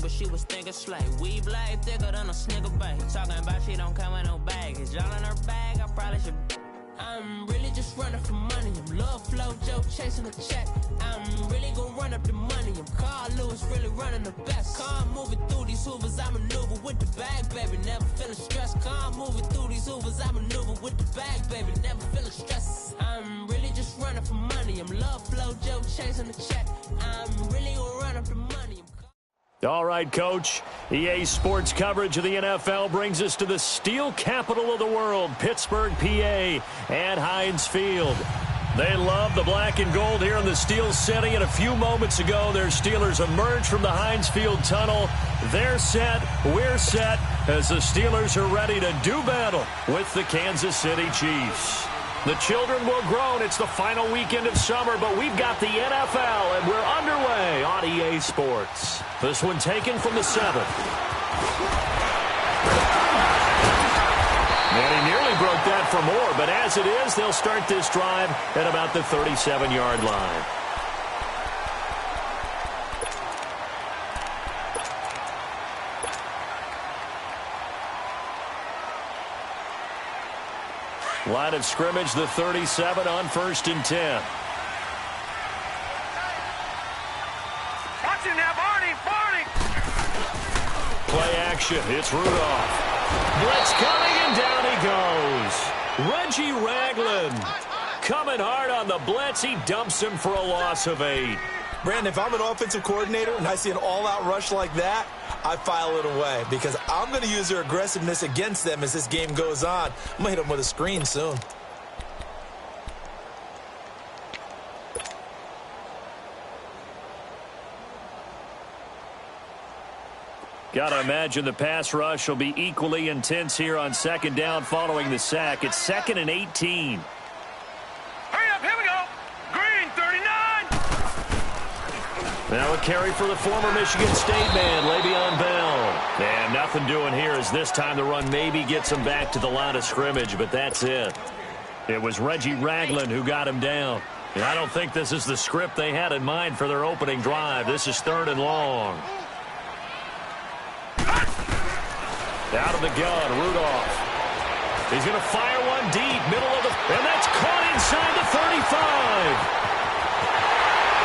but she was thinking slay. We blade thicker than a snicker bag. Talking about she don't come with no baggage. All in her bag, I probably should. I'm really just running for money. I'm love flow, Joe chasing a check. I'm really gonna run up the money. I'm Carl Lewis, really running the best. Car moving through these hoovers, I maneuver with the bag, baby. Never feeling stressed. Car moving through these hoovers, I maneuver with the bag, baby. Never feeling stressed. I'm really just running for money. I'm love flow, Joe chasing the check. I'm really gonna run up the money. All right, Coach. EA Sports coverage of the NFL brings us to the steel capital of the world, Pittsburgh, PA, and Heinz Field. They love the black and gold here in the Steel City, and a few moments ago, their Steelers emerged from the Heinz Field tunnel. They're set, we're set, as the Steelers are ready to do battle with the Kansas City Chiefs. The children will groan. It's the final weekend of summer, but we've got the NFL, and we're underway on EA Sports. This one taken from the 7th. And he nearly broke that for more, but as it is, they'll start this drive at about the 37-yard line. Line of scrimmage, the 37 on 1st and 10. Watch it now, Barney! Play action. It's Rudolph. Blitz coming, and down he goes. Reggie Ragland coming hard on the blitz. He dumps him for a loss of 8. Brandon, if I'm an offensive coordinator and I see an all-out rush like that, I file it away because I'm going to use their aggressiveness against them as this game goes on. I'm going to hit them with a screen soon. Got to imagine the pass rush will be equally intense here on 2nd down following the sack. It's 2nd and 18. Hurry up, here we go. Green, 39. Now a carry for the former Michigan State man, Le'Veon Bell. And nothing doing here as this time the run maybe gets him back to the line of scrimmage, but that's it. It was Reggie Ragland who got him down. And I don't think this is the script they had in mind for their opening drive. This is 3rd and long. Out of the gun, Rudolph. He's going to fire one deep, middle of the... And that's caught inside the 35.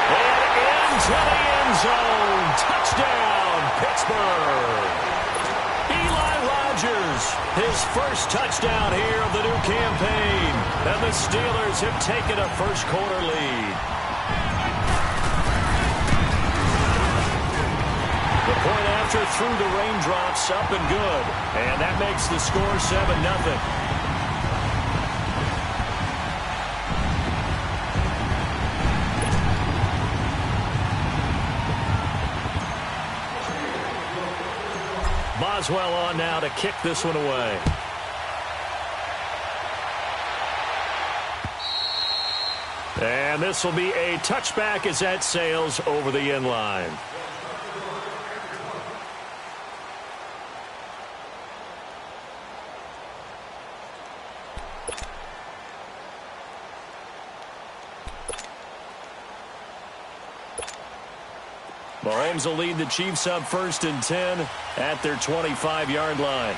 And into the end zone. Touchdown, Pittsburgh. Eli Rogers, his first touchdown here of the new campaign. And the Steelers have taken a first-quarter lead. The point after through the raindrops, up and good. And that makes the score 7-0. Boswell on now to kick this one away. And this will be a touchback as that sails over the end line. Mahomes will lead the Chiefs up 1st and 10 at their 25-yard line.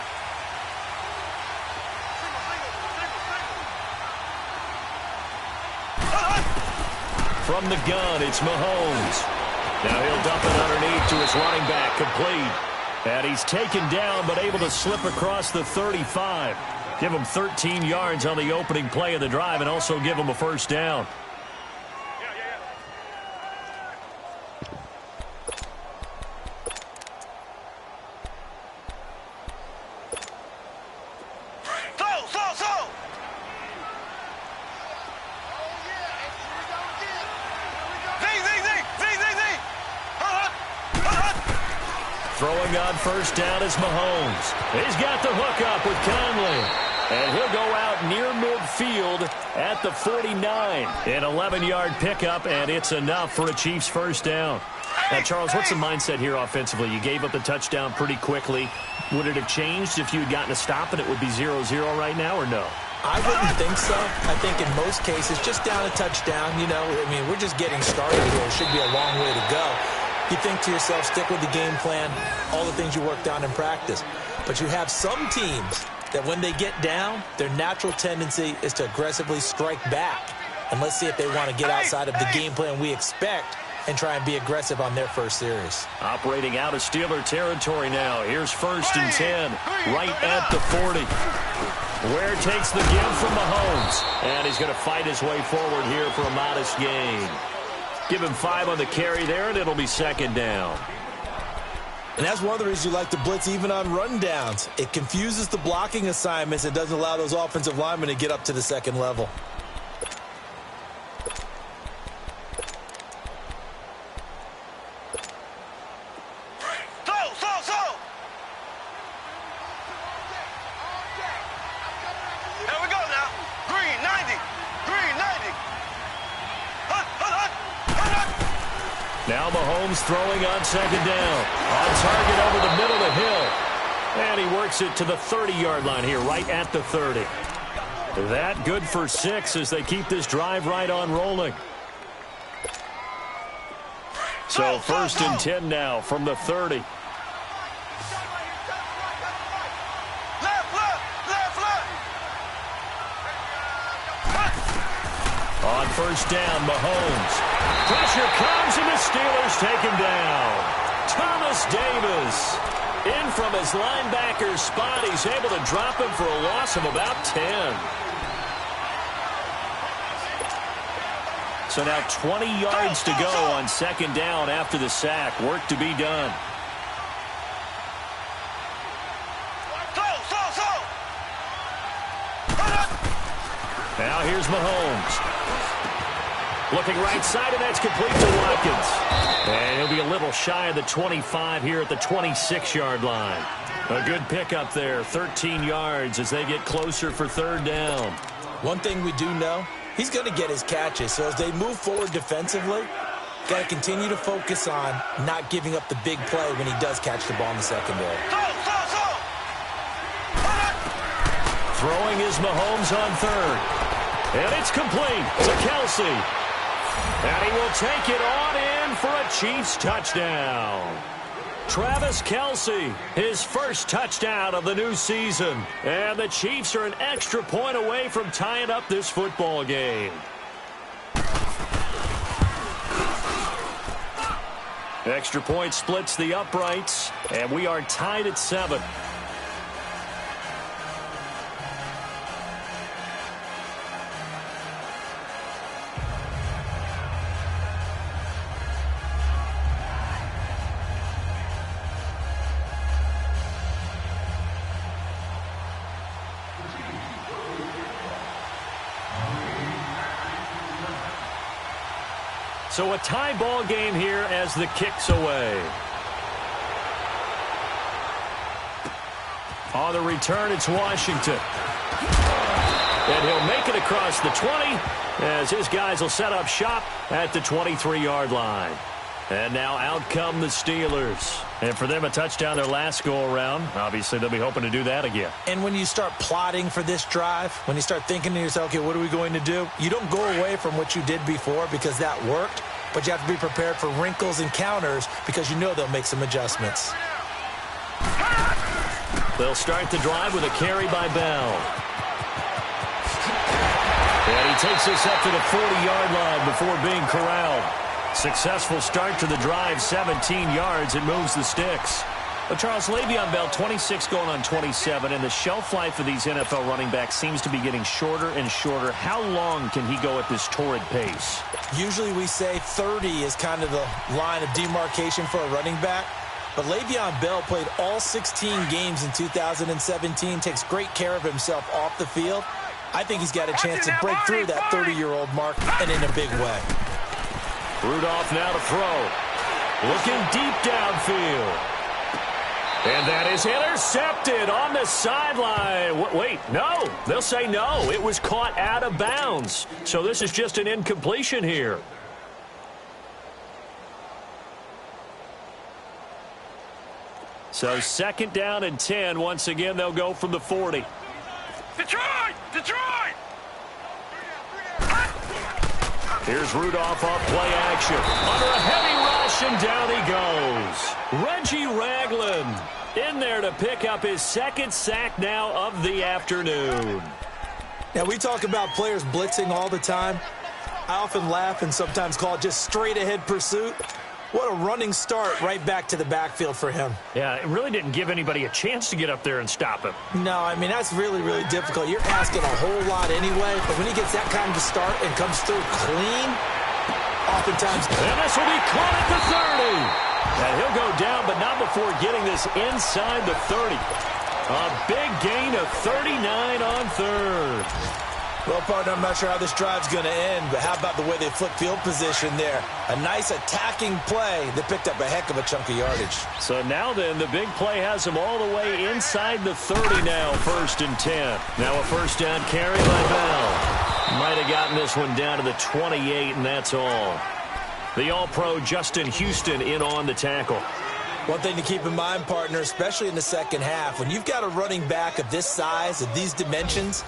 From the gun, it's Mahomes. Now he'll dump it underneath to his running back, complete. And he's taken down, but able to slip across the 35. Give him 13 yards on the opening play of the drive and also give him a first down. Throwing on first down is Mahomes. He's got the hook up with Conley. And he'll go out near midfield at the 49. An 11-yard pickup, and it's enough for a Chiefs first down. Now, Charles, what's the mindset here offensively? You gave up the touchdown pretty quickly. Would it have changed if you had gotten a stop and it would be 0-0 right now, or no? I wouldn't think so. I think in most cases, just down a touchdown, you know, I mean, we're just getting started here. It should be a long way to go. You think to yourself, stick with the game plan, all the things you worked on in practice. But you have some teams that when they get down, their natural tendency is to aggressively strike back. And let's see if they want to get outside of the game plan we expect and try and be aggressive on their first series. Operating out of Steeler territory now. Here's 1st and 10, right at the 40. Ware takes the give from Mahomes, and he's going to fight his way forward here for a modest gain. Give him 5 on the carry there, and it'll be 2nd down. And that's one of the reasons you like to blitz even on rundowns. It confuses the blocking assignments. It doesn't allow those offensive linemen to get up to the second level. Now Mahomes throwing on 2nd down. On target over the middle of the hill. And he works it to the 30-yard line here, right at the 30. That good for 6 as they keep this drive right on rolling. So 1st and 10 now from the 30. On 1st down, Mahomes. Pressure comes, and the Steelers take him down. Thomas Davis in from his linebacker spot. He's able to drop him for a loss of about 10. So now 20 yards to go on 2nd down after the sack. Work to be done. Now here's Mahomes. Looking right side, and that's complete to Watkins. And he'll be a little shy of the 25 here at the 26-yard line. A good pickup there, 13 yards as they get closer for 3rd down. One thing we do know, he's going to get his catches. So as they move forward defensively, got to continue to focus on not giving up the big play when he does catch the ball in the secondary. Throwing is Mahomes on 3rd. And it's complete to Kelsey. And he will take it on in for a Chiefs touchdown. Travis Kelsey, his first touchdown of the new season. And the Chiefs are an extra point away from tying up this football game. Extra point splits the uprights, and we are tied at 7. So a tie ball game here as the kick's away. On the return, it's Washington. And he'll make it across the 20 as his guys will set up shop at the 23-yard line. And now out come the Steelers. And for them, a touchdown their last go-around. Obviously, they'll be hoping to do that again. And when you start plotting for this drive, when you start thinking to yourself, okay, what are we going to do? You don't go away from what you did before because that worked, but you have to be prepared for wrinkles and counters because you know they'll make some adjustments. They'll start the drive with a carry by Bell. And he takes us up to the 40-yard line before being corralled. Successful start to the drive, 17 yards. It moves the sticks. But Charles, Le'Veon Bell, 26 going on 27, and the shelf life of these NFL running backs seems to be getting shorter and shorter. How long can he go at this torrid pace? Usually we say 30 is kind of the line of demarcation for a running back. But Le'Veon Bell played all 16 games in 2017, takes great care of himself off the field. I think he's got a chance to break through that 30-year-old mark, and in a big way. Rudolph now to throw. Looking deep downfield. And that is intercepted on the sideline. Wait, no. They'll say no. It was caught out of bounds. So this is just an incompletion here. So 2nd down and 10. Once again, they'll go from the 40. Detroit! Detroit! Here's Rudolph off play action. Under a heavy rush, rush, and down he goes. Reggie Ragland in there to pick up his second sack now of the afternoon. Now, we talk about players blitzing all the time. I often laugh and sometimes call it just straight-ahead pursuit. What a running start right back to the backfield for him. Yeah, it really didn't give anybody a chance to get up there and stop him. No, I mean, that's really, really difficult. You're asking a whole lot anyway, but when he gets that kind of start and comes through clean, oftentimes... And this will be caught at the 30. And he'll go down, but not before getting this inside the 30. A big gain of 39 on third. Well, partner, I'm not sure how this drive's going to end, but how about the way they flip field position there? A nice attacking play that picked up a heck of a chunk of yardage. So now then, the big play has him all the way inside the 30 now, 1st and 10. Now a first down carry by Bell. Might have gotten this one down to the 28, and that's all. The All-Pro Justin Houston in on the tackle. One thing to keep in mind, partner, especially in the second half, when you've got a running back of this size, of these dimensions,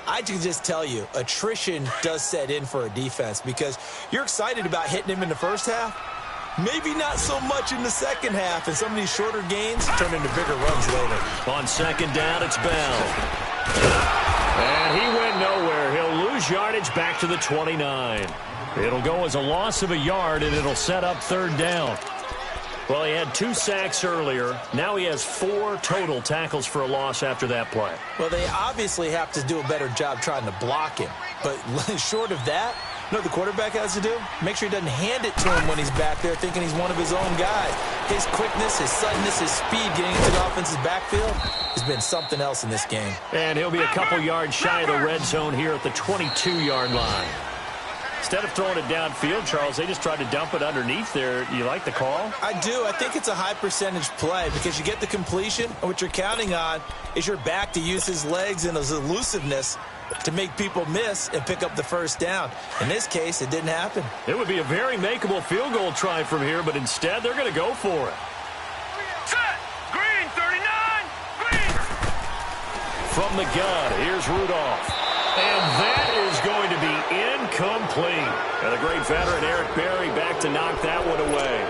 I can just tell you, attrition does set in for a defense because you're excited about hitting him in the first half. Maybe not so much in the second half, and some of these shorter gains turn into bigger runs later. On second down, it's Bell. And he went nowhere. He'll lose yardage back to the 29. It'll go as a loss of a yard, and it'll set up third down. Well, he had 2 sacks earlier. Now he has 4 total tackles for a loss after that play. Well, they obviously have to do a better job trying to block him. But short of that, you know what the quarterback has to do? Make sure he doesn't hand it to him when he's back there thinking he's one of his own guys. His quickness, his suddenness, his speed getting into the offense's backfield has been something else in this game. And he'll be a couple yards shy of the red zone here at the 22-yard line. Instead of throwing it downfield, Charles, they just tried to dump it underneath there. You like the call? I do. I think it's a high-percentage play because you get the completion, and what you're counting on is your back to use his legs and his elusiveness to make people miss and pick up the first down. In this case, it didn't happen. It would be a very makeable field goal try from here, but instead they're going to go for it. Set! Green, 39! Green! From the gun, here's Rudolph. And that is going to be incomplete. And the great veteran Eric Berry back to knock that one away.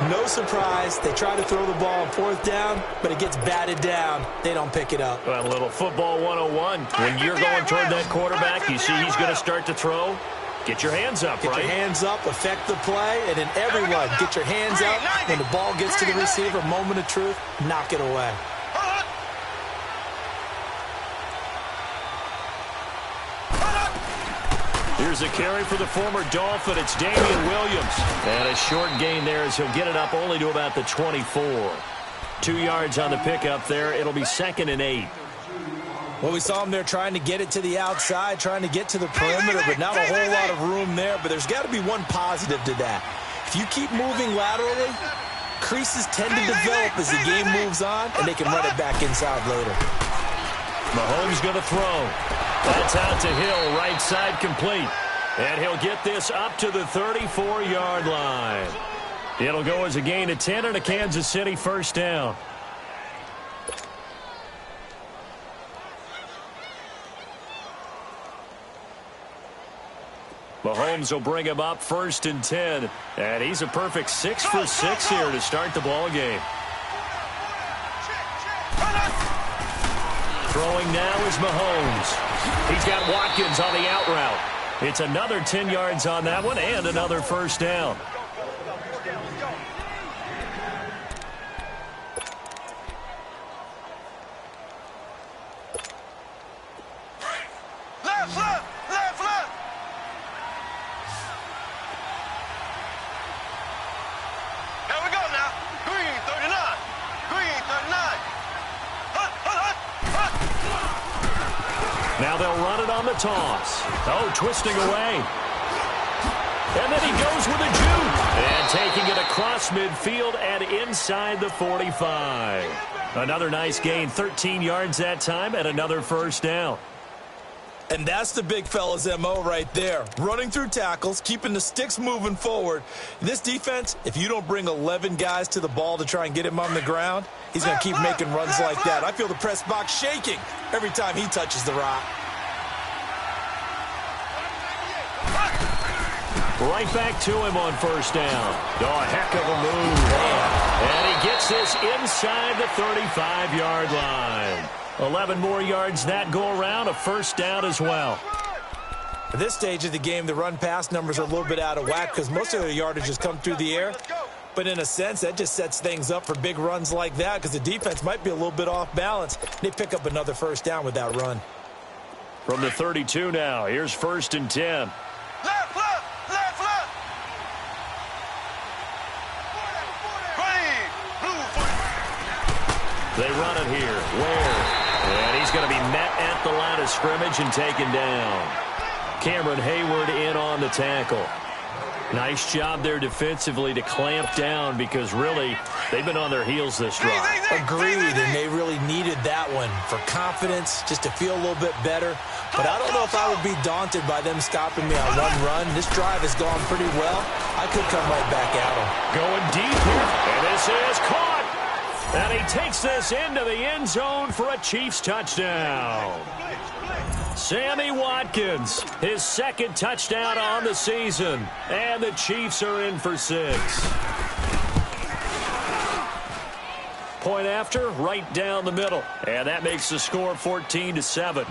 No surprise. They try to throw the ball on 4th down, but it gets batted down. They don't pick it up. Well, a little football 101. When you're going toward that quarterback, you see he's going to start to throw. Get your hands up, right? Get your hands up, affect the play, and then everyone get your hands up. When the ball gets to the receiver, moment of truth, knock it away. Here's a carry for the former Dolphin. It's Damian Williams. And a short gain there as he'll get it up only to about the 24. 2 yards on the pickup there. It'll be 2nd and 8. Well, we saw him there trying to get it to the outside, trying to get to the perimeter, but not a whole lot of room there. But there's got to be one positive to that. If you keep moving laterally, creases tend to develop as the game moves on, and they can run it back inside later. Mahomes going to throw. That's out to Hill, right side complete. And he'll get this up to the 34-yard line. It'll go as a gain of 10 and a Kansas City first down. Mahomes will bring him up 1st and 10. And he's a perfect 6 for 6 here to start the ball game. Throwing now is Mahomes. He's got Watkins on the out route. It's another 10 yards on that one and another first down. Left, left, left, left. Here we go now. Green, 39. Green, 39. Hut, hut, hut, hut. Now they'll run it on the toss. Oh, twisting away. And then he goes with a juke. And taking it across midfield and inside the 45. Another nice gain, 13 yards that time, and another first down. And that's the big fella's MO right there. Running through tackles, keeping the sticks moving forward. This defense, if you don't bring 11 guys to the ball to try and get him on the ground, he's going to keep making runs like that. I feel the press box shaking every time he touches the rock. Right back to him on first down. Oh, a heck of a move. And he gets this inside the 35-yard line. 11 more yards that go around, a first down as well. At this stage of the game, the run-pass numbers are a little bit out of whack because most of the yardage has come through the air. But in a sense, that just sets things up for big runs like that because the defense might be a little bit off balance. They pick up another first down with that run. From the 32 now, here's 1st and 10. Left, left, left, left. Green, blue, They run it here. Where? And he's going to be met at the line of scrimmage and taken down. Cameron Hayward in on the tackle. Nice job there defensively to clamp down because really they've been on their heels this drive. Agreed, and they really needed that one for confidence, just to feel a little bit better. But I don't know if I would be daunted by them stopping me on one run. This drive has gone pretty well. I could come right back at them. Going deep here, and this is caught. And he takes this into the end zone for a Chiefs touchdown. Sammy Watkins, his 2nd touchdown on the season. And the Chiefs are in for 6. Point after, right down the middle. And that makes the score 14-7.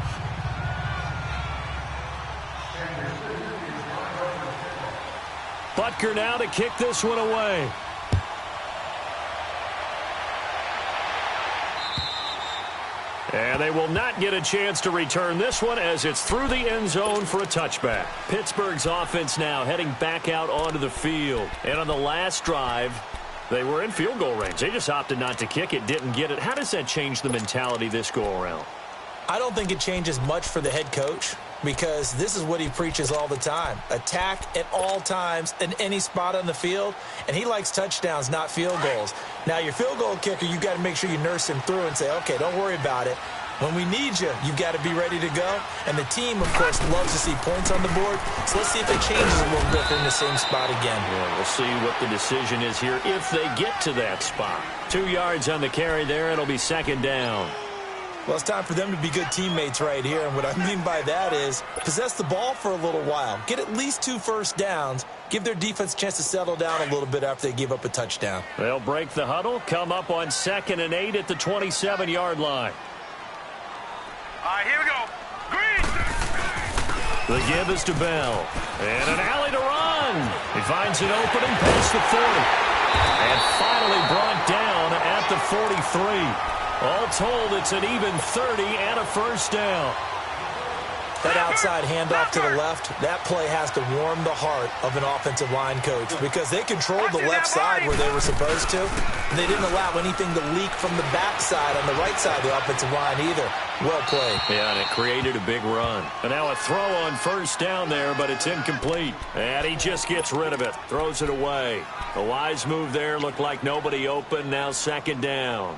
Butker now to kick this one away. And they will not get a chance to return this one as it's through the end zone for a touchback. Pittsburgh's offense now heading back out onto the field. And on the last drive, they were in field goal range. They just opted not to kick it, didn't get it. How does that change the mentality this go-around? I don't think it changes much for the head coach because this is what he preaches all the time. Attack at all times in any spot on the field, and he likes touchdowns, not field goals. Now, your field goal kicker, you've got to make sure you nurse him through and say, okay, don't worry about it. When we need you, you've got to be ready to go. And the team, of course, loves to see points on the board. So let's see if it changes a little bit in the same spot again. Yeah, we'll see what the decision is here if they get to that spot. 2 yards on the carry there. It'll be 2nd down. Well, it's time for them to be good teammates right here. And what I mean by that is possess the ball for a little while. Get at least 2 first downs. Give their defense a chance to settle down a little bit after they give up a touchdown. They'll break the huddle, come up on 2nd and 8 at the 27-yard line. All right, here we go. Green. The give is to Bell. And an alley to run. He finds an opening past the 40. And finally brought down at the 43. All told, it's an even 30 and a first down. That outside handoff to the left, that play has to warm the heart of an offensive line coach because they controlled the left side where they were supposed to. And they didn't allow anything to leak from the backside on the right side of the offensive line either. Well played. Yeah, and it created a big run. And now a throw on first down there, but it's incomplete. And he just gets rid of it, throws it away. A wise move there, looked like nobody open, now 2nd down.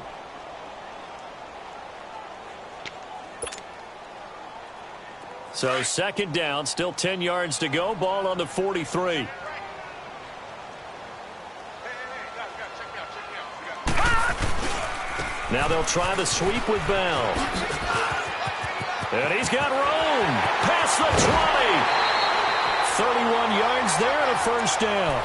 So 2nd down, still 10 yards to go. Ball on the 43. Now they'll try the sweep with Bell. And he's got room. Past the 20. 31 yards there and a first down.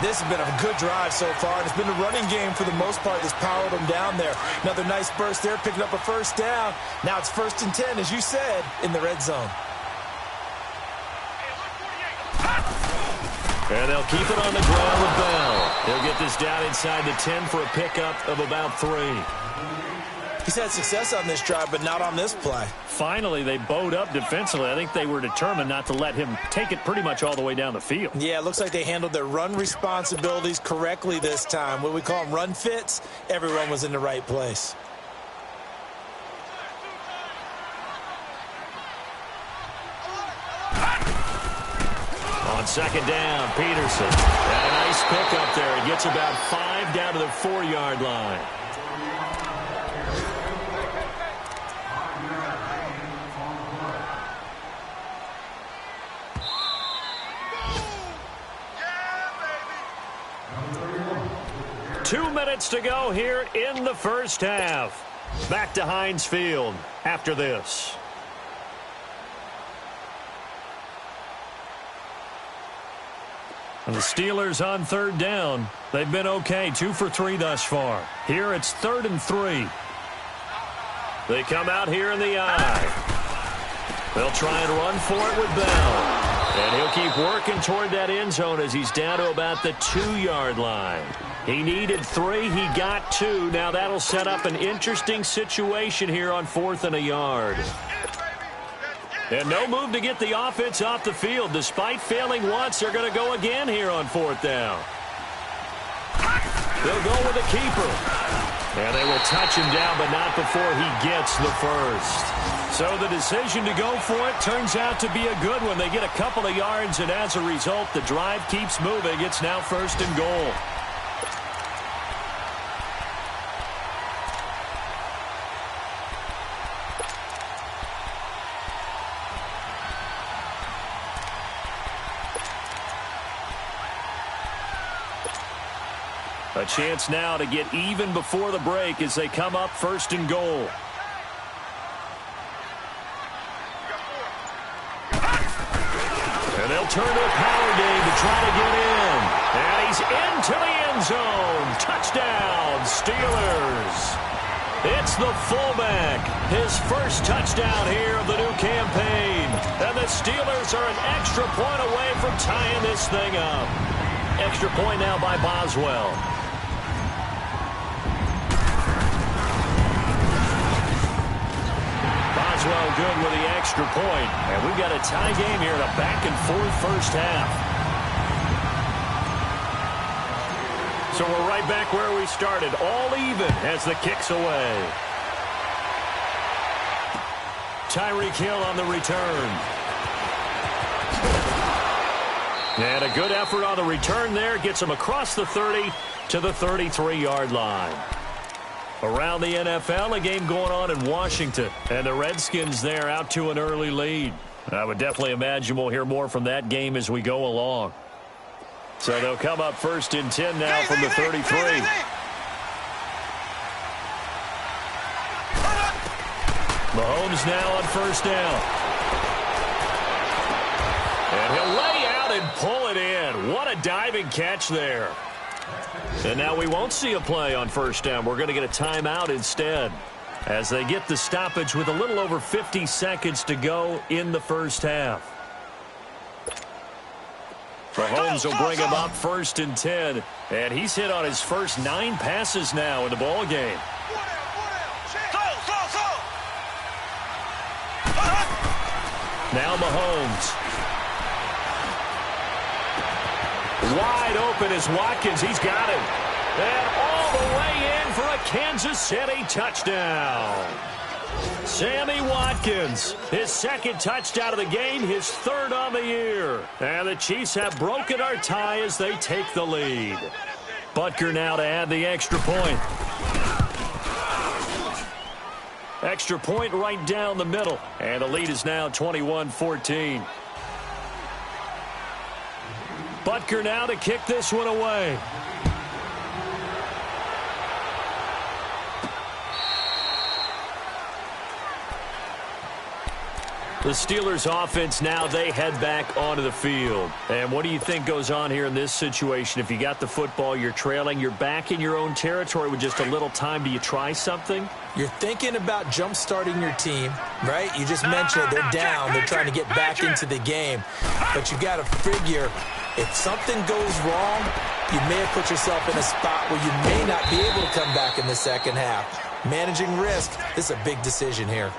This has been a good drive so far. It's been a running game for the most part that's powered them down there. Another nice burst there, picking up a first down. Now it's 1st and 10, as you said, in the red zone. And they'll keep it on the ground with Bell. He'll get this down inside the 10 for a pickup of about 3. He's had success on this drive, but not on this play. Finally, they bowed up defensively. I think they were determined not to let him take it pretty much all the way down the field. Yeah, it looks like they handled their run responsibilities correctly this time. What we call them run fits, everyone was in the right place. On 2nd down, Peterson. And a nice pickup there. He gets about 5 down to the 4-yard line. Yeah, 2 minutes to go here in the first half. Back to Heinz Field after this. And the Steelers on third down. They've been okay, 2 for 3 thus far. Here it's 3rd and 3. They come out here in the I. They'll try and run for it with Bell. And he'll keep working toward that end zone as he's down to about the 2-yard line. He needed 3. He got 2. Now that'll set up an interesting situation here on 4th and a yard. And no move to get the offense off the field. Despite failing once, they're going to go again here on 4th down. They'll go with a keeper. And they will touch him down, but not before he gets the first. So the decision to go for it turns out to be a good one. They get a couple of yards, and as a result, the drive keeps moving. It's now 1st and goal. A chance now to get even before the break as they come up 1st and goal. And they'll turn to a power game to try to get in. And he's into the end zone. Touchdown, Steelers. It's the fullback. His first touchdown here of the new campaign. And the Steelers are an extra point away from tying this thing up. Extra point now by Boswell. Boswell good with the extra point. And we've got a tie game here in a back-and-forth first half. So we're right back where we started. All even as the kick's away. Tyreek Hill on the return. And a good effort on the return there. Gets him across the 30 to the 33-yard line. Around the NFL, a game going on in Washington. And the Redskins there out to an early lead. I would definitely imagine we'll hear more from that game as we go along. So they'll come up 1st and 10 now from the 33. Mahomes now on 1st down. And he'll lay out and pull it in. What a diving catch there. And now we won't see a play on 1st down. We're going to get a timeout instead as they get the stoppage with a little over 50 seconds to go in the first half. Mahomes will bring him up 1st and 10. And he's hit on his first 9 passes now in the ball game. Now Mahomes. Wide open is Watkins. He's got it. And all the way in for a Kansas City touchdown. Sammy Watkins, his 2nd touchdown of the game, his 3rd on the year. And the Chiefs have broken our tie as they take the lead. Butker now to add the extra point. Extra point right down the middle. And the lead is now 21-14. Butker now to kick this one away. The Steelers offense now, they head back onto the field. And what do you think goes on here in this situation? If you got the football, you're trailing, you're back in your own territory with just a little time. Do you try something? You're thinking about jump-starting your team, right? You just mentioned it. They're down. They're trying to get back into the game. But you got to figure if something goes wrong, you may have put yourself in a spot where you may not be able to come back in the second half. Managing risk, this is a big decision here.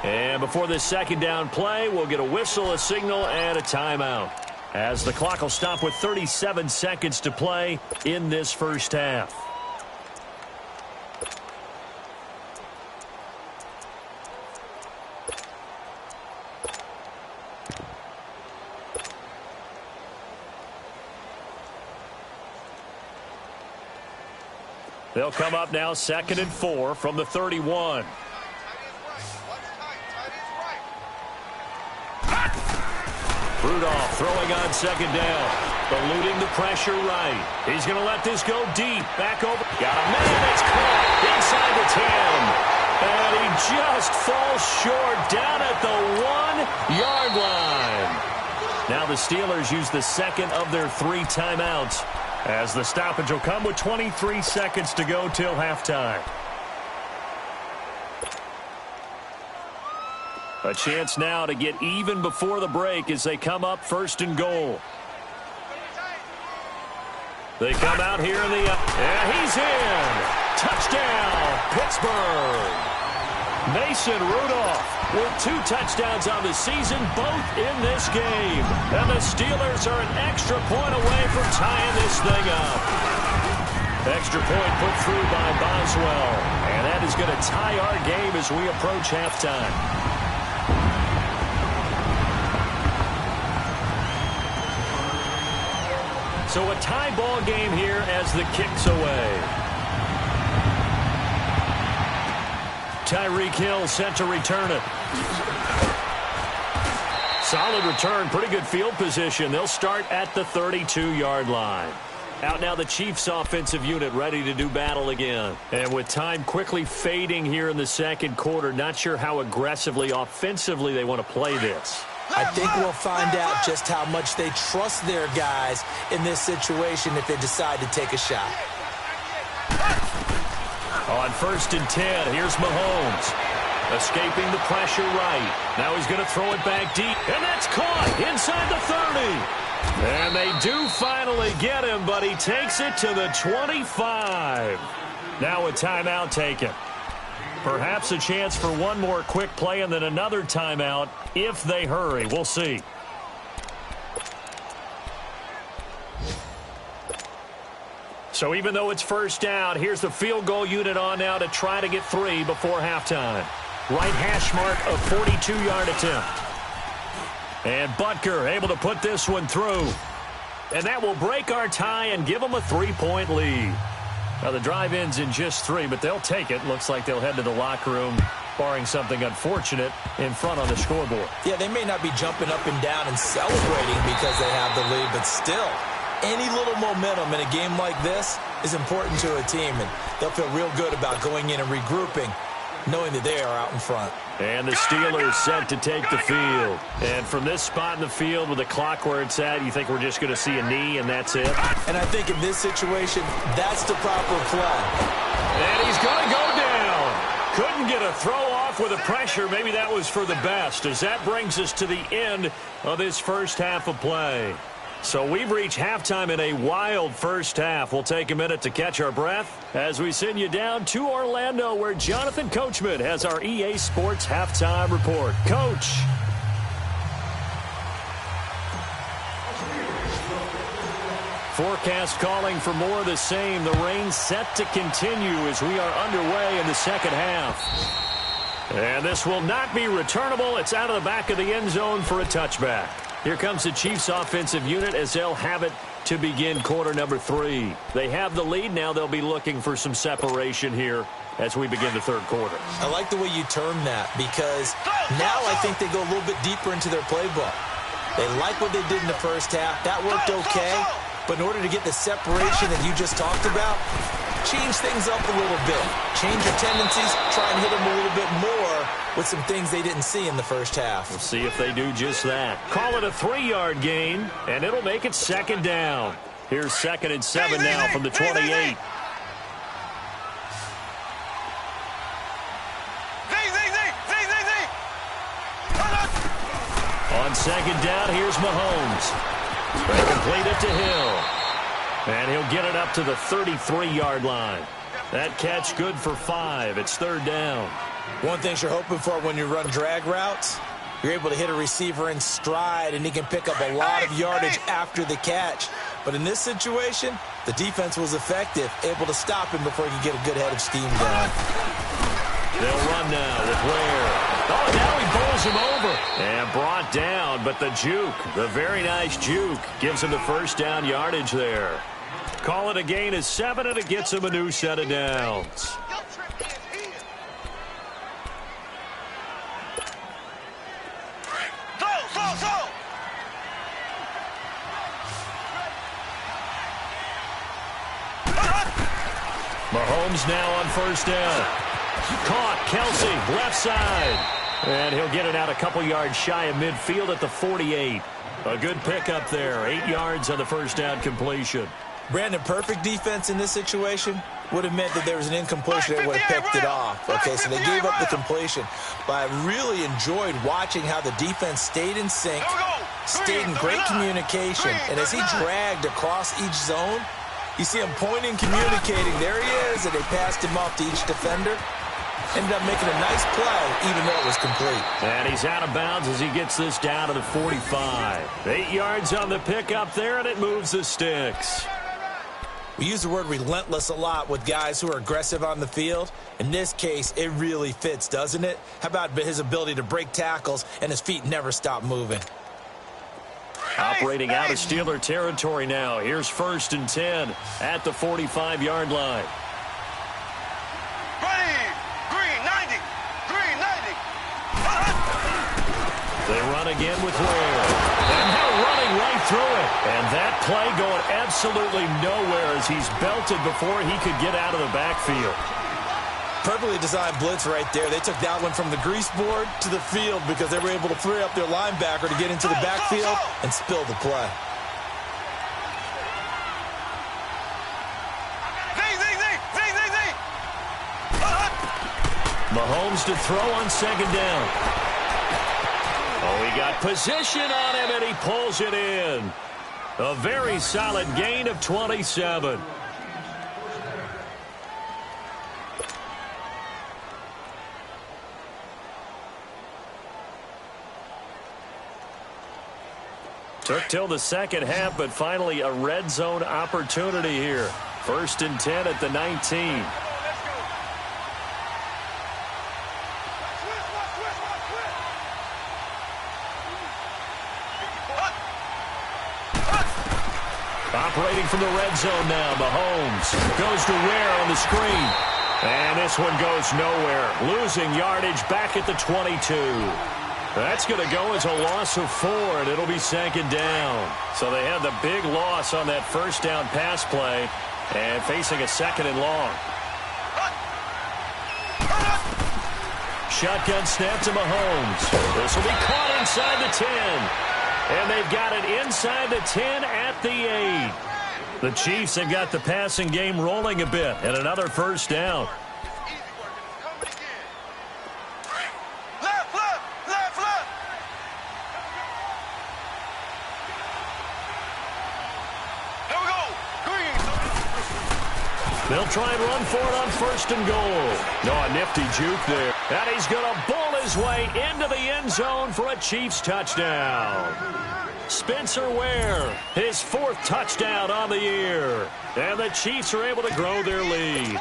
And before this 2nd down play, we'll get a whistle, a signal, and a timeout. As the clock will stop with 37 seconds to play in this first half. They'll come up now 2nd and 4 from the 31. Rudolph throwing on 2nd down. Eluding the pressure right. He's going to let this go deep. Back over. Got a man. It's caught inside the 10. And he just falls short down at the 1-yard line. Now the Steelers use the second of their 3 timeouts, as the stoppage will come with 23 seconds to go till halftime. A chance now to get even before the break as they come up 1st and goal. They come out here in the... and he's in! Touchdown, Pittsburgh! Mason Rudolph with 2 touchdowns on the season, both in this game. And the Steelers are an extra point away from tying this thing up. Extra point put through by Boswell. And that is going to tie our game as we approach halftime. So a tie ball game here as the kick's away. Tyreek Hill set to return it. Solid return, pretty good field position. They'll start at the 32-yard line. Out now the Chiefs offensive unit ready to do battle again. And with time quickly fading here in the second quarter, not sure how aggressively, offensively they want to play this. I think we'll find out just how much they trust their guys in this situation if they decide to take a shot. On 1st and 10, here's Mahomes. Escaping the pressure right. Now he's going to throw it back deep. And that's caught inside the 30. And they do finally get him, but he takes it to the 25. Now a timeout taken. Perhaps a chance for one more quick play and then another timeout if they hurry. We'll see. So even though it's 1st down, here's the field goal unit on now to try to get 3 before halftime. Right hash mark of 42-yard attempt. And Butker able to put this one through. And that will break our tie and give them a 3-point lead. Now, the drive ends in just 3, but they'll take it. Looks like they'll head to the locker room, barring something unfortunate, in front on the scoreboard. Yeah, they may not be jumping up and down and celebrating because they have the lead, but still, any little momentum in a game like this is important to a team, and they'll feel real good about going in and regrouping, knowing that they are out in front. And the Steelers set to take the field. And from this spot in the field with the clock where it's at, you think we're just going to see a knee and that's it? And I think in this situation, that's the proper play. And he's going to go down. Couldn't get a throw off with the pressure. Maybe that was for the best, as that brings us to the end of this first half of play. So we've reached halftime in a wild first half. We'll take a minute to catch our breath as we send you down to Orlando, where Jonathan Coachman has our EA Sports Halftime Report. Coach. Forecast calling for more of the same. The rain set to continue as we are underway in the second half. And this will not be returnable. It's out of the back of the end zone for a touchback. Here comes the Chiefs offensive unit as they'll have it to begin quarter number 3. They have the lead. Now they'll be looking for some separation here as we begin the third quarter. I like the way you term that, because now I think they go a little bit deeper into their playbook. They like what they did in the first half. That worked okay. But in order to get the separation that you just talked about, change things up a little bit. Change your tendencies. Try and hit them a little bit more with some things they didn't see in the first half. We'll see if they do just that. Call it a 3-yard gain, and it'll make it 2nd down. Here's 2nd and 7 now from the 28. On 2nd down, here's Mahomes. They complete it to Hill. And he'll get it up to the 33-yard line. That catch good for 5. It's 3rd down. One thing you're hoping for when you run drag routes, you're able to hit a receiver in stride, and he can pick up a lot of yardage after the catch. But in this situation, the defense was effective, able to stop him before he could get a good head of steam going. They'll run now with Ware. Oh, now he bowls him over. And brought down, but the juke, the very nice juke, gives him the 1st down yardage there. Call it a gain of 7, and it gets him a new set of downs. Mahomes now on 1st down. Caught, Kelsey, left side. And he'll get it out a couple yards shy of midfield at the 48. A good pickup there. 8 yards on the first down completion. Brandon, perfect defense in this situation would have meant that there was an incompletion that would have picked it off. Okay, so they gave up the completion. But I really enjoyed watching how the defense stayed in sync, stayed in great communication, and as he dragged across each zone, you see him pointing, communicating. There he is, and they passed him off to each defender. Ended up making a nice play, even though it was complete. And he's out of bounds as he gets this down to the 45. 8 yards on the pickup there, and it moves the sticks. We use the word relentless a lot with guys who are aggressive on the field. In this case, it really fits, doesn't it? How about his ability to break tackles and his feet never stop moving? Operating out of Steeler territory now. Here's 1st and 10 at the 45-yard line. They run again with Ware. And they're running right through it. And that play going absolutely nowhere as he's belted before he could get out of the backfield. Perfectly designed blitz right there. They took that one from the grease board to the field because they were able to free up their linebacker to get into the backfield and spill the play. Mahomes to throw on 2nd down. Oh, he got position on him, and he pulls it in. A very solid gain of 27. Took till the second half, but finally a red zone opportunity here. 1st and 10 at the 19. Operating from the red zone now, Mahomes goes to Ware on the screen. And this one goes nowhere. Losing yardage back at the 22. That's going to go as a loss of 4, and it'll be 2nd down. So they had the big loss on that 1st down pass play and facing a 2nd and long. Shotgun snap to Mahomes. This will be caught inside the 10. And they've got it inside the 10 at the 8. The Chiefs have got the passing game rolling a bit, and another 1st down. They'll try and run for it on 1st and goal. No, a nifty juke there. And he's going to bull his way into the end zone for a Chiefs touchdown. Spencer Ware, his 4th touchdown on the year. And the Chiefs are able to grow their lead.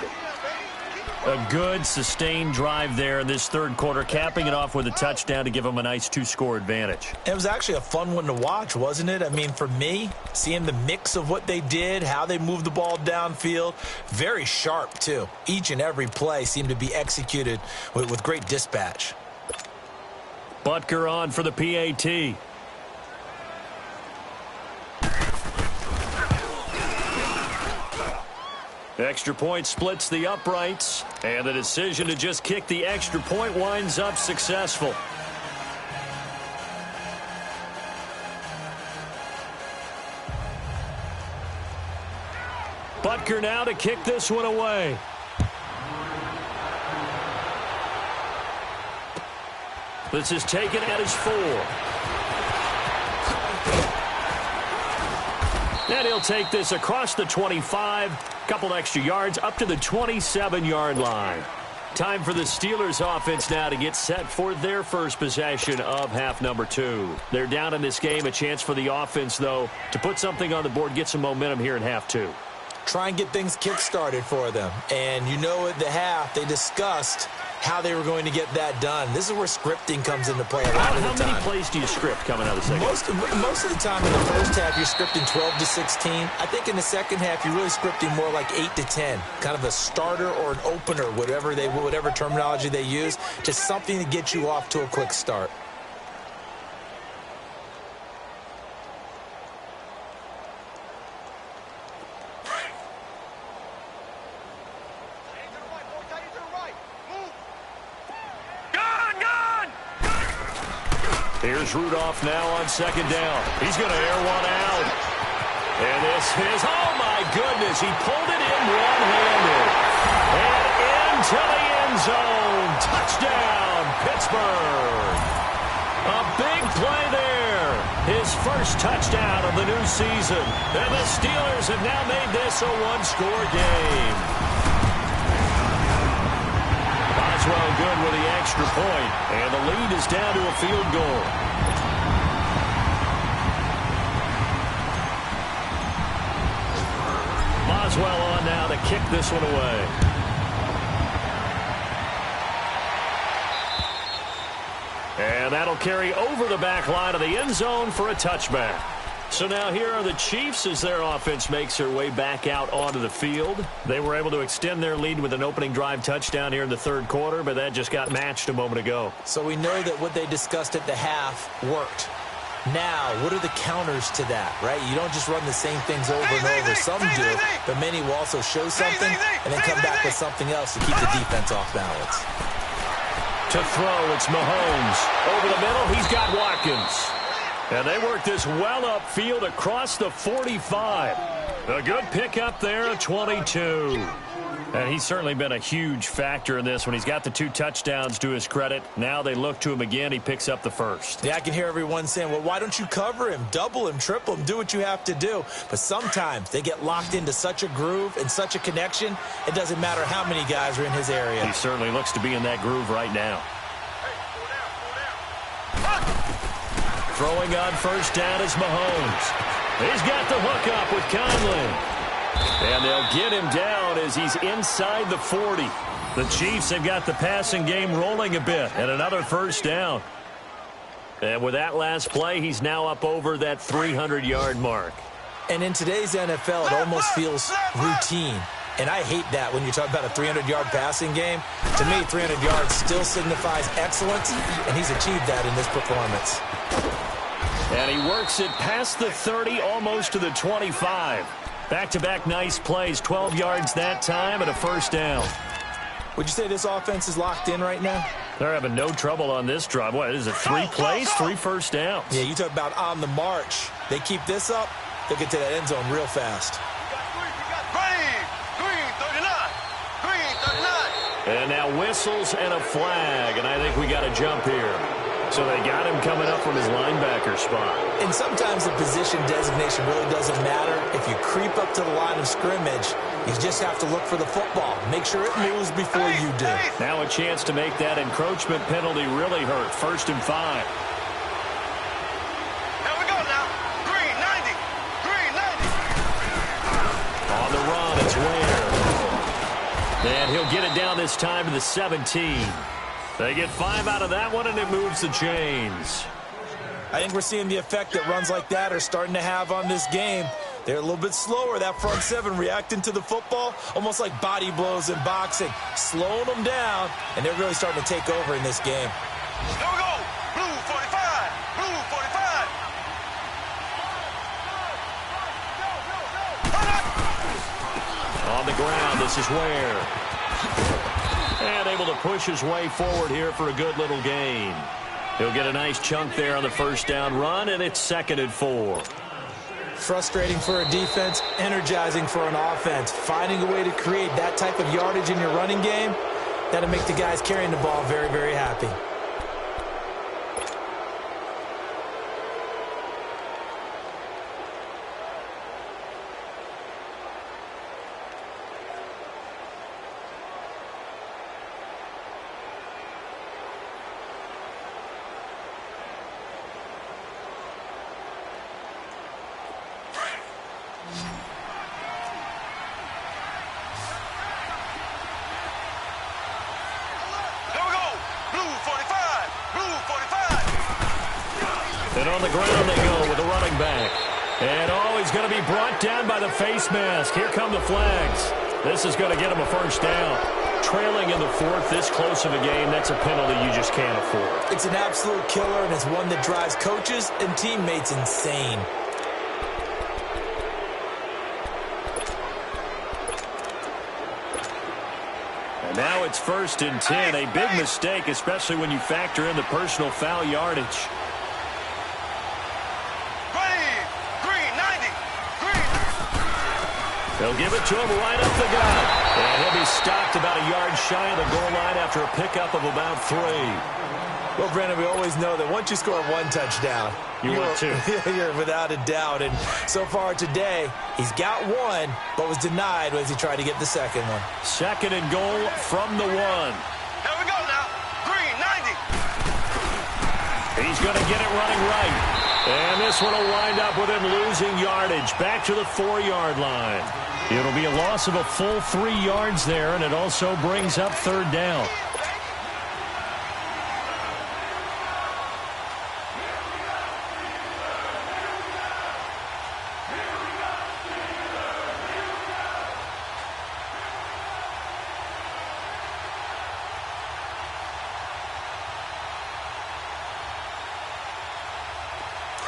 A good, sustained drive there in this 3rd quarter, capping it off with a touchdown to give them a nice 2-score advantage. It was actually a fun one to watch, wasn't it? I mean, for me, seeing the mix of what they did, how they moved the ball downfield, very sharp, too. Each and every play seemed to be executed with great dispatch. Butker on for the PAT. Extra point splits the uprights, and the decision to just kick the extra point winds up successful. Butker now to kick this one away. This is taken at his 4. And he'll take this across the 25, couple extra yards up to the 27-yard line. Time for the Steelers offense now to get set for their first possession of half number 2. They're down in this game, a chance for the offense, though, to put something on the board, get some momentum here in half 2. Try and get things kick-started for them. And you know at the half, they discussed how they were going to get that done. This is where scripting comes into play a lot of the time. How many plays do you script coming out of the second? Most of the time in the first half, you're scripting 12 to 16. I think in the second half, you're really scripting more like 8 to 10. Kind of a starter or an opener, whatever terminology they use. Just something to get you off to a quick start. Here's Rudolph now on second down. He's going to air one out. And this is, oh my goodness, he pulled it in one-handed. And into the end zone. Touchdown, Pittsburgh. A big play there. His first touchdown of the new season. And the Steelers have now made this a one-score game. Boswell good with the extra point. And the lead is down to a field goal. Boswell on now to kick this one away. And that'll carry over the back line of the end zone for a touchback. So now here are the Chiefs as their offense makes their way back out onto the field. They were able to extend their lead with an opening drive touchdown here in the third quarter, but that just got matched a moment ago. So we know that what they discussed at the half worked. Now, what are the counters to that, right? You don't just run the same things over and over. Some do, but many will also show something and then come back with something else to keep the defense off balance. To throw, it's Mahomes. Over the middle, he's got Watkins. And they work this well upfield across the 45. A good pickup there, a 22. And he's certainly been a huge factor in this when he's got the 2 touchdowns to his credit. Now they look to him again. He picks up the first. Yeah, I can hear everyone saying, well, why don't you cover him, double him, triple him, do what you have to do. But sometimes they get locked into such a groove and such a connection, it doesn't matter how many guys are in his area. He certainly looks to be in that groove right now. Throwing on first down is Mahomes. He's got the hook up with Conley. And they'll get him down as he's inside the 40. The Chiefs have got the passing game rolling a bit, and another first down. And with that last play, he's now up over that 300-yard mark. And in today's NFL, it almost feels routine. And I hate that when you talk about a 300-yard passing game. To me, 300 yards still signifies excellence, and he's achieved that in this performance. And he works it past the 30, almost to the 25. Back-to-back nice plays, 12 yards that time and a first down. Would you say this offense is locked in right now? They're having no trouble on this drive. What, is it 3 plays, 3 first downs? Yeah, you talk about on the march. They keep this up, they'll get to that end zone real fast. And now whistles and a flag, and I think we got a jump here. So they got him coming up from his linebacker spot. And sometimes the position designation really doesn't matter. If you creep up to the line of scrimmage, you just have to look for the football. Make sure it moves before you do. Now a chance to make that encroachment penalty really hurt. 1st and 5. Here we go now. Green 90. Green 90. On the run, it's Ware. And he'll get it down this time to the 17. They get 5 out of that one, and it moves the chains. I think we're seeing the effect that runs like that are starting to have on this game. They're a little bit slower, that front 7, reacting to the football, almost like body blows in boxing, slowing them down, and they're really starting to take over in this game. Here we go. Blue 45. Blue 45. On the ground, this is Ware. And able to push his way forward here for a good little gain. He'll get a nice chunk there on the first down run, and it's 2nd and 4. Frustrating for a defense, energizing for an offense. Finding a way to create that type of yardage in your running game, that'll make the guys carrying the ball very, very happy. And on the ground they go with the running back. And he's going to be brought down by the face mask. Here come the flags. This is going to get him a first down. Trailing in the 4th, this close of a game, that's a penalty you just can't afford. It's an absolute killer, and it's one that drives coaches and teammates insane. And now it's 1st and 10. A big mistake, especially when you factor in the personal foul yardage. They'll give it to him right up the gut. And he'll be stopped about a yard shy of the goal line after a pickup of about 3. Well, Brandon, we always know that once you score 1 touchdown, you're without a doubt. And so far today, he's got 1, but was denied as he tried to get the second one. 2nd and goal from the 1. Here we go now. Green, 90. He's going to get it running right. And this one will wind up with him losing yardage back to the 4-yard line. It'll be a loss of a full 3 yards there, and it also brings up 3rd down.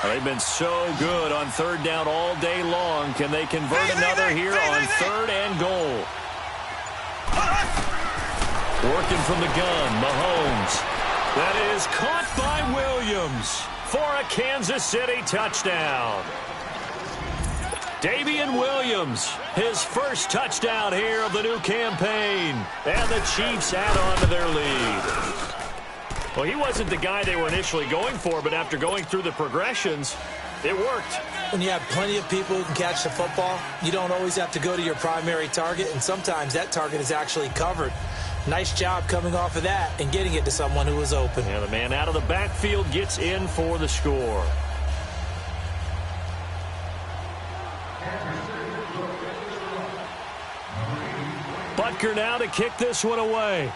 They've been so good on 3rd down all day long. Can they convert another here on 3rd and goal? Working from the gun, Mahomes. That is caught by Williams for a Kansas City touchdown. Davian Williams, his first touchdown here of the new campaign. And the Chiefs add on to their lead. Well, he wasn't the guy they were initially going for, but after going through the progressions, it worked. When you have plenty of people who can catch the football, you don't always have to go to your primary target, and sometimes that target is actually covered. Nice job coming off of that and getting it to someone who was open. And the man out of the backfield gets in for the score. Butker now to kick this one away.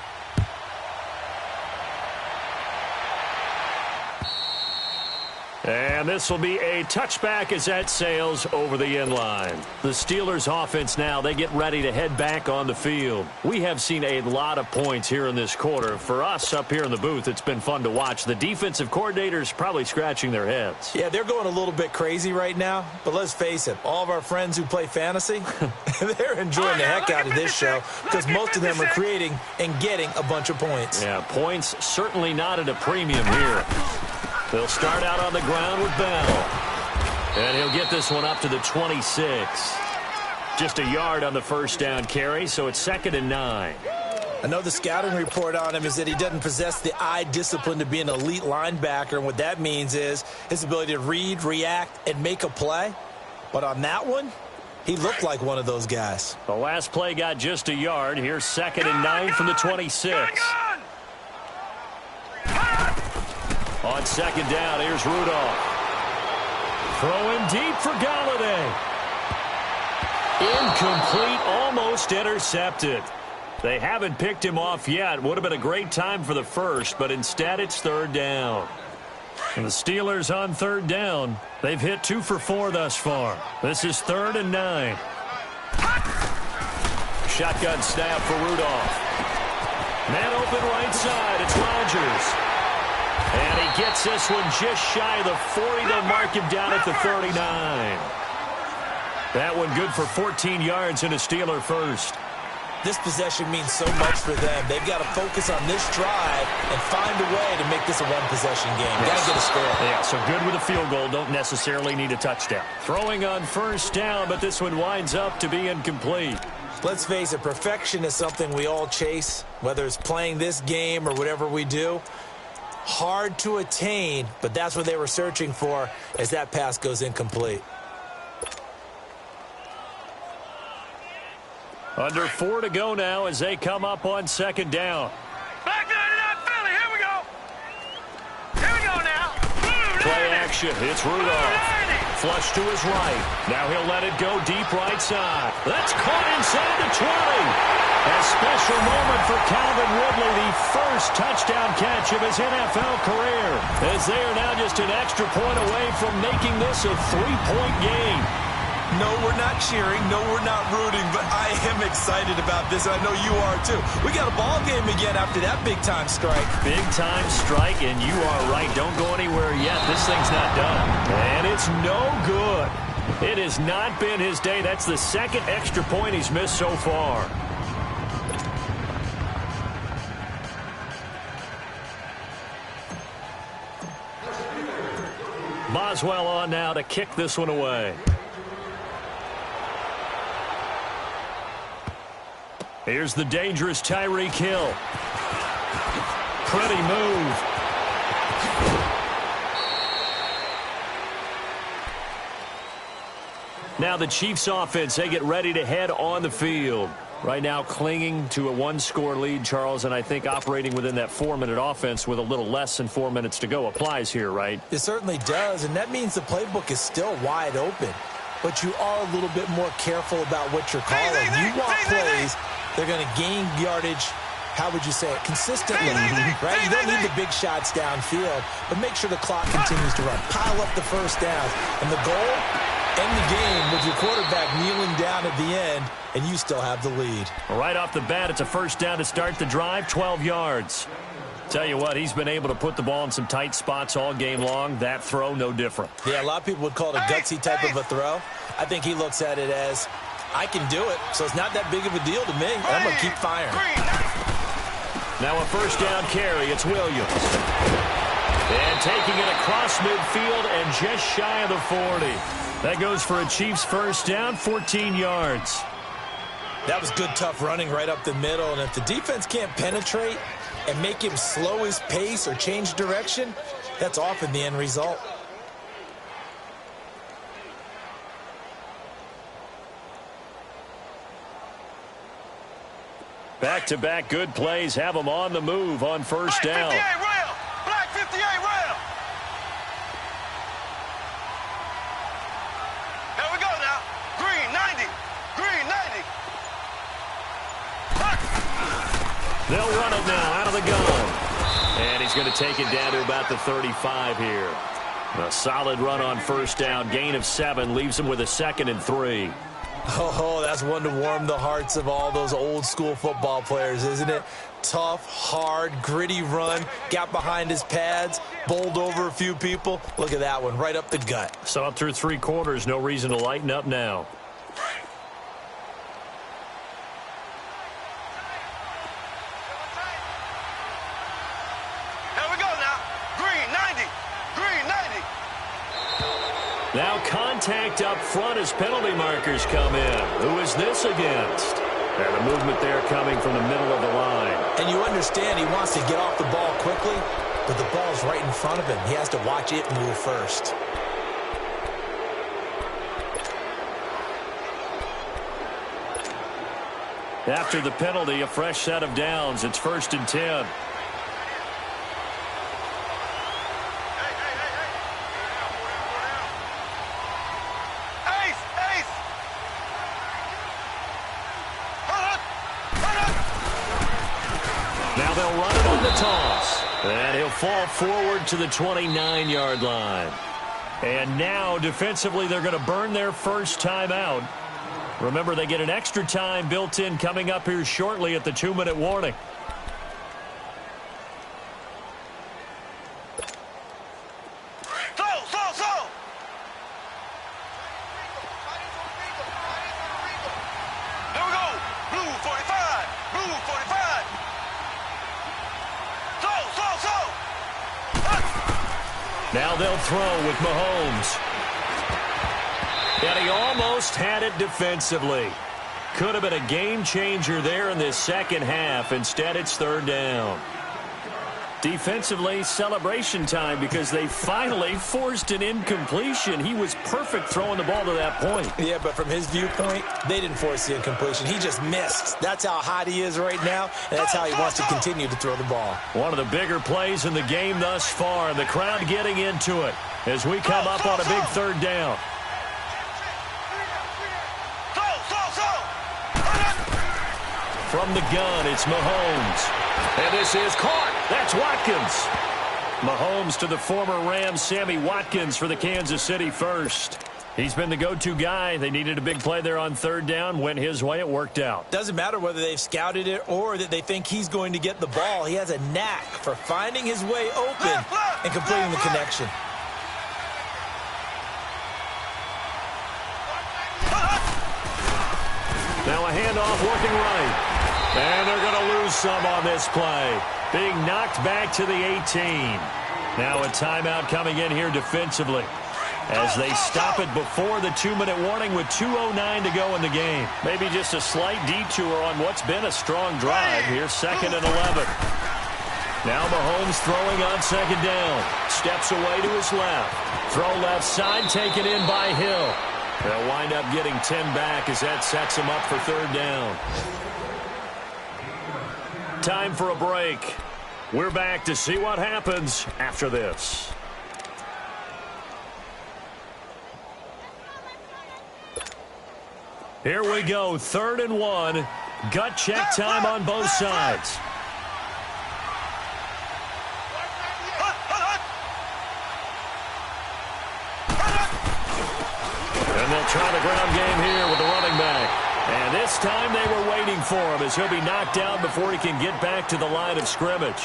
And this will be a touchback as that sails over the end line. The Steelers offense now, they get ready to head back on the field. We have seen a lot of points here in this quarter. For us up here in the booth, it's been fun to watch. The defensive coordinators probably scratching their heads. Yeah, they're going a little bit crazy right now. But let's face it, all of our friends who play fantasy, they're enjoying the heck out of this show because most of them are creating and getting a bunch of points. Yeah, points certainly not at a premium here. They'll start out on the ground with Bell. And he'll get this one up to the 26. Just a yard on the first down carry, so it's 2nd and 9. I know the scouting report on him is that he doesn't possess the eye discipline to be an elite linebacker, and what that means is his ability to read, react, and make a play. But on that one, he looked like one of those guys. The last play got just a yard. Here's 2nd and 9 from the 26. On 2nd down, here's Rudolph. Throwing deep for Galladay. Incomplete, almost intercepted. They haven't picked him off yet. Would have been a great time for the first, but instead it's 3rd down. And the Steelers on 3rd down. They've hit 2 for 4 thus far. This is 3rd and 9. Shotgun snap for Rudolph. Man open right side. It's Rodgers. And he gets this one just shy of the 40. They'll mark him down at the 39. That one good for 14 yards and a Steeler first. This possession means so much for them. They've got to focus on this drive and find a way to make this a one-possession game. Got to get a score. Yeah, so good with a field goal. Don't necessarily need a touchdown. Throwing on first down, but this one winds up to be incomplete. Let's face it, perfection is something we all chase, whether it's playing this game or whatever we do. Hard to attain, but that's what they were searching for as that pass goes incomplete. Under 4 to go now as they come up on 2nd down. Back 99 Philly, here we go. Here we go now. Play action, it's Rudolph. Flush to his right. Now he'll let it go deep right side. That's caught inside the 20. A special moment for Calvin Ridley, the first touchdown catch of his NFL career, as they are now just an extra point away from making this a 3-point game. No, we're not cheering. No, we're not rooting, but I am excited about this, and I know you are too. We got a ball game again after that big-time strike. Big-time strike, and you are right. Don't go anywhere yet. This thing's not done. And it's no good. It has not been his day. That's the second extra point he's missed so far. Boswell on now to kick this one away. Here's the dangerous Tyreek Hill. Pretty move. Now the Chiefs offense, they get ready to head on the field. Right now clinging to a one-score lead, Charles, and I think operating within that 4-minute offense with a little less than 4 minutes to go applies here, right? It certainly does, and that means the playbook is still wide open. But you are a little bit more careful about what you're calling. You want plays, they're going to gain yardage, how would you say it, consistently, right? You don't need the big shots downfield, but make sure the clock continues to run. Pile up the first downs, and the goal, end the game with your quarterback kneeling down at the end, and you still have the lead. Right off the bat, it's a first down to start the drive, 12 yards. Tell you what, he's been able to put the ball in some tight spots all game long. That throw, no different. Yeah, a lot of people would call it a gutsy type of a throw. I think he looks at it as, I can do it, so it's not that big of a deal to me. I'm going to keep firing. Now a first down carry, it's Williams. And taking it across midfield and just shy of the 40. That goes for a Chiefs first down, 14 yards. That was good, tough running right up the middle. And if the defense can't penetrate and make him slow his pace or change direction, that's often the end result. Back-to-back good plays have them on the move on first down. Black 58 rail. There we go now. Green 90. Green 90. They'll run it now out of the gun. And he's going to take it down to about the 35 here. A solid run on first down. Gain of 7 leaves him with a 2nd and 3. Oh, that's one to warm the hearts of all those old-school football players, isn't it? Tough, hard, gritty run. Got behind his pads, bowled over a few people. Look at that one, right up the gut. Saw it through 3 quarters. No reason to lighten up now. There we go now. Green 90. Green 90. Now contact up front as penalty markers come in. Who is this against? And the movement there coming from the middle of the line. And you understand he wants to get off the ball quickly, but the ball's right in front of him. He has to watch it move first. After the penalty, a fresh set of downs. It's 1st and 10. They'll run it on the toss. And he'll fall forward to the 29-yard line. And now, defensively, they're going to burn their first time out. Remember, they get an extra time built in coming up here shortly at the 2-minute warning. There we go. Blue 45. Blue 45. Now they'll throw with Mahomes. And he almost had it defensively. Could have been a game changer there in this second half. Instead, it's 3rd down. Defensively, celebration time because they finally forced an incompletion. He was perfect throwing the ball to that point. Yeah, but from his viewpoint, they didn't force the incompletion. He just missed. That's how hot he is right now, and that's how he wants to continue to throw the ball. One of the bigger plays in the game thus far, and the crowd getting into it as we come up on a big 3rd down. From the gun, it's Mahomes. And this is caught. That's Watkins. Mahomes to the former Rams, Sammy Watkins, for the Kansas City first. He's been the go-to guy. They needed a big play there on 3rd down. Went his way. It worked out. Doesn't matter whether they've scouted it or that they think he's going to get the ball. He has a knack for finding his way open and completing the connection. Now a handoff working right. And they're going to lose some on this play. Being knocked back to the 18. Now a timeout coming in here defensively. as they stop it before the 2-minute warning with 2:09 to go in the game. Maybe just a slight detour on what's been a strong drive. Here's 2nd and 11. Now Mahomes throwing on 2nd down. Steps away to his left. Throw left side, taken in by Hill. They'll wind up getting 10 back as that sets them up for 3rd down. Time for a break. We're back to see what happens after this. Here we go, 3rd and 1. Gut check time on both sides. And they'll try the ground game here with the running back. And this time they were waiting for him as he'll be knocked down before he can get back to the line of scrimmage.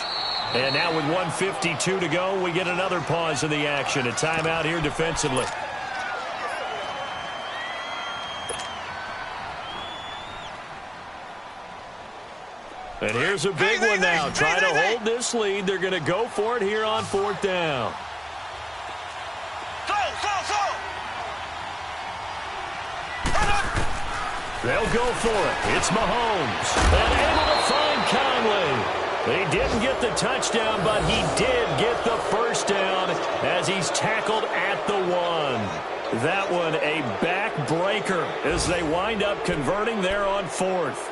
And now with 1:52 to go, we get another pause in the action. A timeout here defensively. And here's a big one now. Try to hold this lead. They're going to go for it here on 4th down. They'll go for it. It's Mahomes. And able to find Conley. He didn't get the touchdown, but he did get the 1st down as he's tackled at the 1. That one a backbreaker as they wind up converting there on 4th.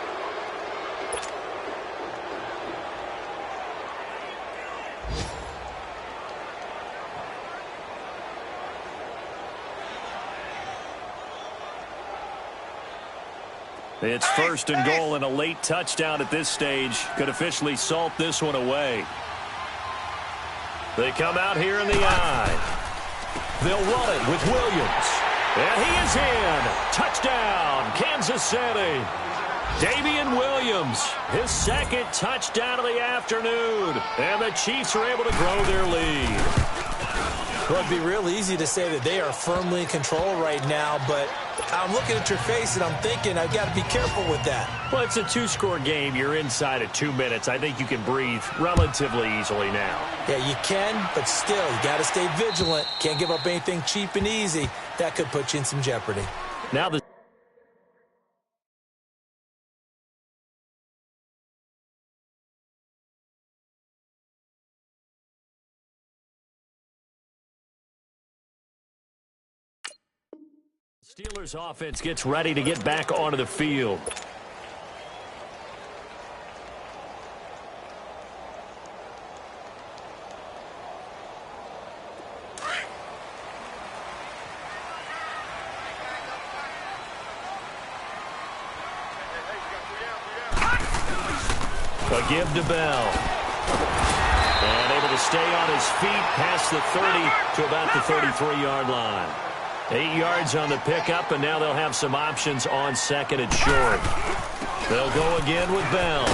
It's 1st and goal, and a late touchdown at this stage could officially salt this one away. They come out here in the eye. They'll run it with Williams. And he is in. Touchdown, Kansas City. Damian Williams, his 2nd touchdown of the afternoon. And the Chiefs are able to grow their lead. Well, it'd be real easy to say that they are firmly in control right now, but I'm looking at your face and I'm thinking I've got to be careful with that. Well, it's a 2-score game. You're inside of 2 minutes. I think you can breathe relatively easily now. Yeah, you can, but still, you got to stay vigilant. Can't give up anything cheap and easy. That could put you in some jeopardy. Now the Steelers offense gets ready to get back onto the field. A give to Bell. And able to stay on his feet past the 30 to about the 33-yard line. 8 yards on the pickup, and now they'll have some options on 2nd and short. They'll go again with Bell.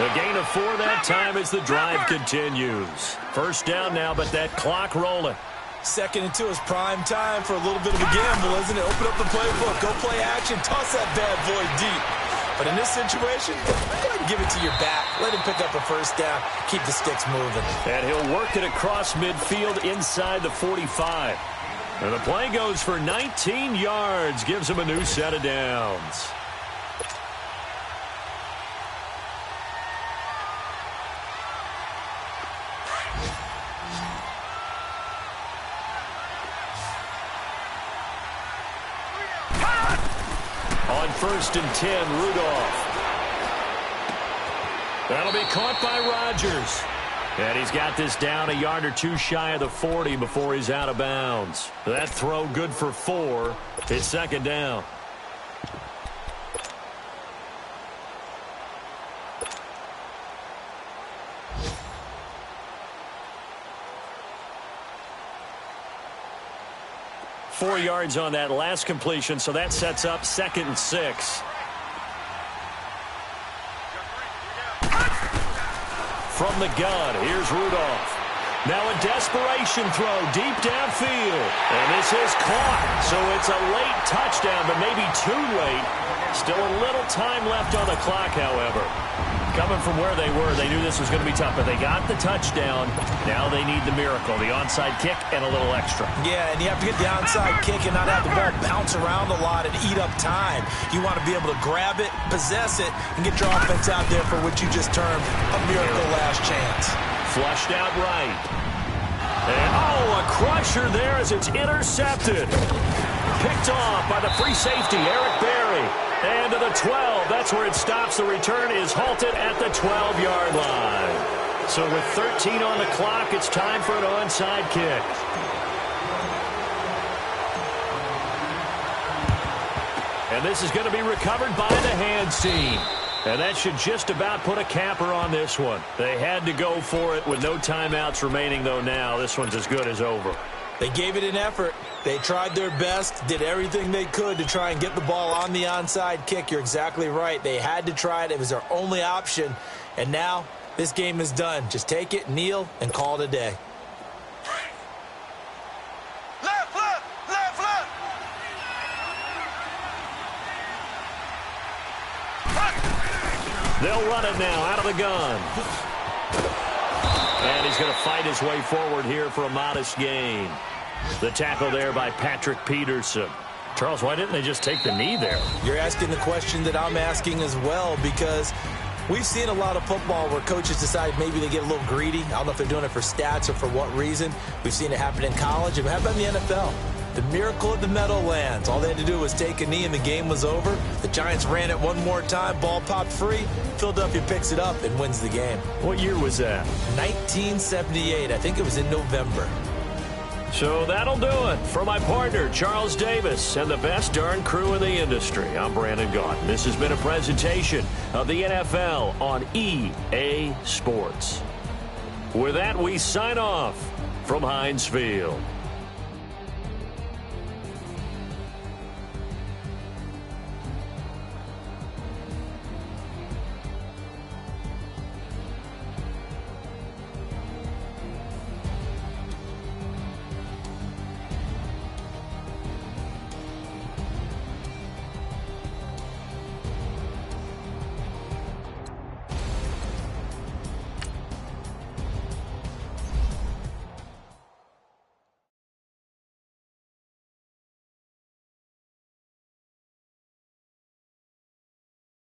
A gain of 4 that time as the drive continues. 1st down now, but that clock rolling. 2nd and 2 is prime time for a little bit of a gamble, isn't it? Open up the playbook, go play action, toss that bad boy deep. But in this situation, go ahead and give it to your back. Let him pick up a 1st down. Keep the sticks moving. And he'll work it across midfield inside the 45. And the play goes for 19 yards. Gives him a new set of downs. On 1st and 10, Rudolph. That'll be caught by Rodgers. And he's got this down a yard or 2 shy of the 40 before he's out of bounds. That throw good for 4. It's 2nd down. Four yards on that last completion, so that sets up 2nd and 6. From the gun, here's Rudolph. Now a desperation throw deep downfield. And this is caught, so it's a late touchdown, but maybe too late. Still a little time left on the clock, however. Coming from where they were, they knew this was going to be tough, but they got the touchdown. Now they need the miracle, the onside kick and a little extra. Yeah, and you have to get the onside kick and not have the ball bounce around a lot and eat up time. You want to be able to grab it, possess it, and get your offense out there for what you just termed a miracle last chance. Flushed out right. And, a crusher there as it's intercepted. Picked off by the free safety, Eric Berry. And to the 12, that's where it stops. The return is halted at the 12-yard line. So with 13 on the clock, it's time for an onside kick. And this is going to be recovered by the hands team. And that should just about put a capper on this one. They had to go for it with no timeouts remaining, though now. This one's as good as over. They gave it an effort. They tried their best, did everything they could to try and get the ball on the onside kick. You're exactly right. They had to try it. It was their only option. And now this game is done. Just take it, kneel, and call it a day. Left, left, left, left. They'll run it now out of the gun. And he's going to fight his way forward here for a modest gain. The tackle there by Patrick Peterson. Charles, why didn't they just take the knee there? You're asking the question that I'm asking as well, because we've seen a lot of football where coaches decide maybe they get a little greedy. I don't know if they're doing it for stats or for what reason. We've seen it happen in college. And how about in the NFL? The miracle of the Meadowlands. All they had to do was take a knee and the game was over. The Giants ran it one more time. Ball popped free. Philadelphia picks it up and wins the game. What year was that? 1978. I think it was in November. So that'll do it. For my partner, Charles Davis, and the best darn crew in the industry, I'm Brandon Gaudin. This has been a presentation of the NFL on EA Sports. With that, we sign off from Heinz Field.